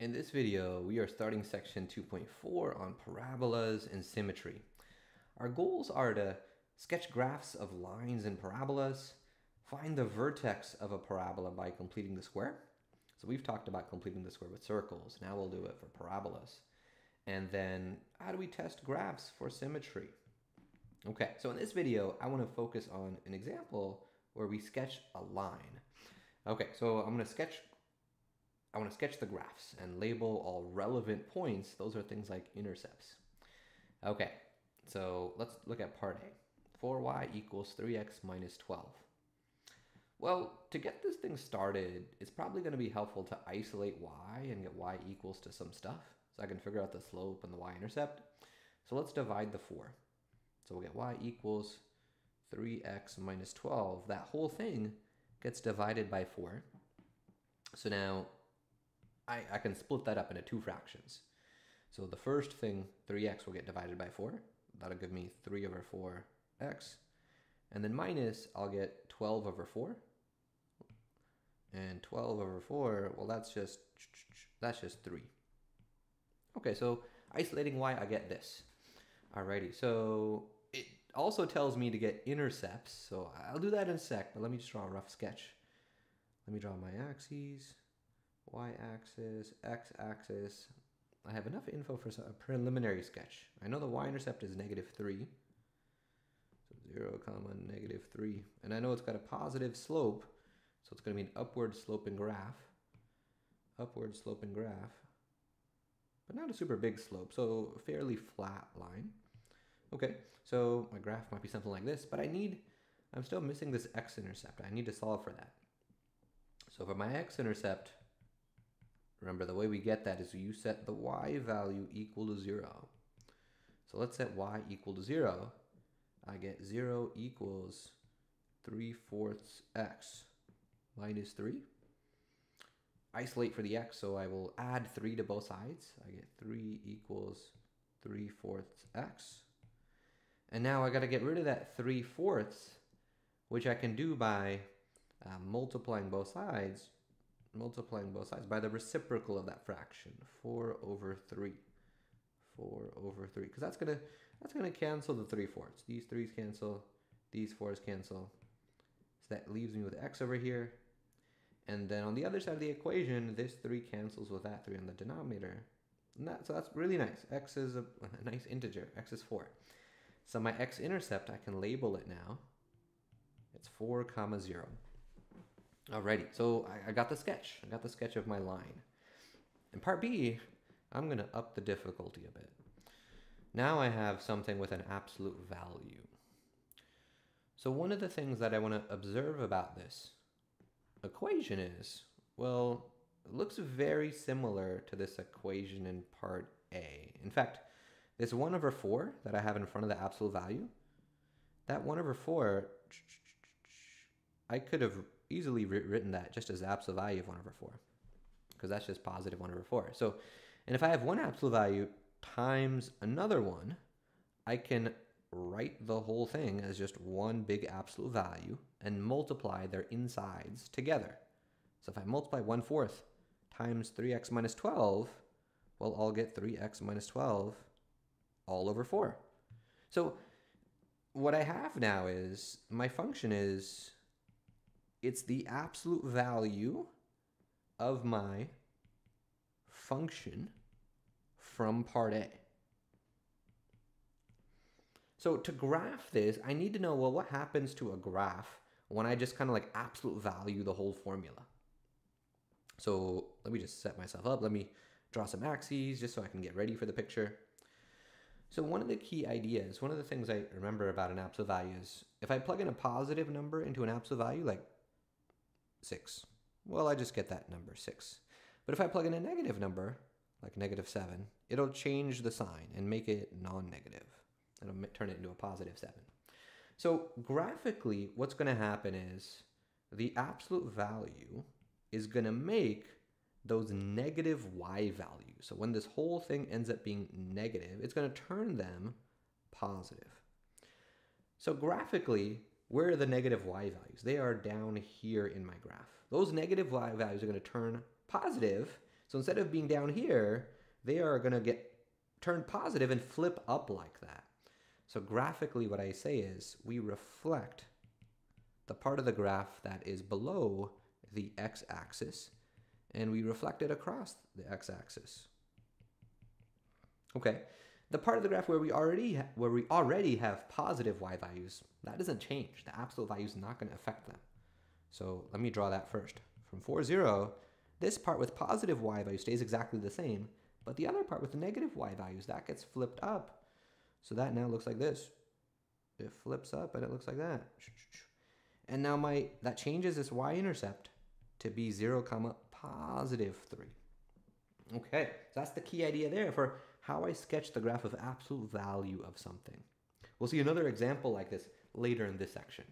In this video, we are starting section 2.4 on parabolas and symmetry. Our goals are to sketch graphs of lines and parabolas, find the vertex of a parabola by completing the square. So we've talked about completing the square with circles. Now we'll do it for parabolas. And then how do we test graphs for symmetry? Okay, so in this video, I want to focus on an example where we sketch a line. Okay, so I want to sketch the graphs and label all relevant points. Those are things like intercepts. Okay, so let's look at part A. 4y equals 3x minus 12. Well, to get this thing started, it's probably going to be helpful to isolate y and get y equals to some stuff, so I can figure out the slope and the y-intercept. So let's divide the 4. So we'll get y equals 3x minus 12. That whole thing gets divided by 4. So now I can split that up into two fractions. So the first thing, 3x, will get divided by 4. That'll give me 3 over 4x. And then minus, I'll get 12 over 4. And 12 over 4, well, that's just 3. Okay, so isolating y, I get this. Alrighty, so it also tells me to get intercepts. So I'll do that in a sec, but let me just draw a rough sketch. Let me draw my axes, y-axis, x-axis. I have enough info for a preliminary sketch. I know the y-intercept is -3. So 0, -3. And I know it's got a positive slope, so it's going to be an upward sloping graph. Upward sloping graph. But not a super big slope, so a fairly flat line. Okay, so my graph might be something like this, but I'm still missing this x-intercept. I need to solve for that. So for my x-intercept, remember the way we get that is you set the y value equal to 0. So let's set y equal to 0. I get 0 equals 3/4 x minus 3. Isolate for the x, so I will add 3 to both sides. I get 3 equals 3/4 x. And now I got to get rid of that 3/4, which I can do by multiplying both sides by the reciprocal of that fraction, 4 over 3. 4 over 3, because that's gonna cancel the 3/4. These 3's cancel, these 4's cancel. So that leaves me with x over here. And then on the other side of the equation, this 3 cancels with that 3 on the denominator. So that's really nice. X is a nice integer. X is 4. So my x-intercept, I can label it now. It's 4, 0. Alrighty, so I got the sketch. I got the sketch of my line. In part B, I'm going to up the difficulty a bit. Now I have something with an absolute value. So one of the things that I want to observe about this equation is, well, it looks very similar to this equation in part A. In fact, this 1 over 4 that I have in front of the absolute value, that 1 over 4, I could have easily written that just as the absolute value of 1 over 4, because that's just positive 1 over 4. So, and if I have one absolute value times another one, I can write the whole thing as just one big absolute value and multiply their insides together. So if I multiply 1/4 times 3x minus 12, well, I'll get 3x minus 12 all over 4. So what I have now is, my function is, it's the absolute value of my function from part A. So to graph this, I need to know, well, what happens to a graph when I just kind of like absolute value the whole formula? So let me just set myself up. Let me draw some axes just so I can get ready for the picture. So one of the key ideas, one of the things I remember about an absolute value is, if I plug in a positive number into an absolute value, like 6, well, I just get that number, 6. But if I plug in a negative number, like -7, it'll change the sign and make it non-negative. It'll turn it into a +7. So graphically, what's going to happen is the absolute value is going to make those negative y values. So when this whole thing ends up being negative, it's going to turn them positive. So graphically, where are the negative y values? They are down here in my graph. Those negative y values are going to turn positive. So instead of being down here, they are going to get turned positive and flip up like that. So graphically, what I say is we reflect the part of the graph that is below the x-axis, and we reflect it across the x-axis. Okay, the part of the graph where we already have positive y values, that doesn't change. The absolute value is not going to affect them. So let me draw that first. From 4, 0, this part with positive y value stays exactly the same, but the other part with negative y values, that gets flipped up. So that now looks like this. It flips up and it looks like that. And now that changes this y-intercept to be 0, positive 3. Okay, so that's the key idea there for how I sketch the graph of absolute value of something. We'll see another example like this later in this section.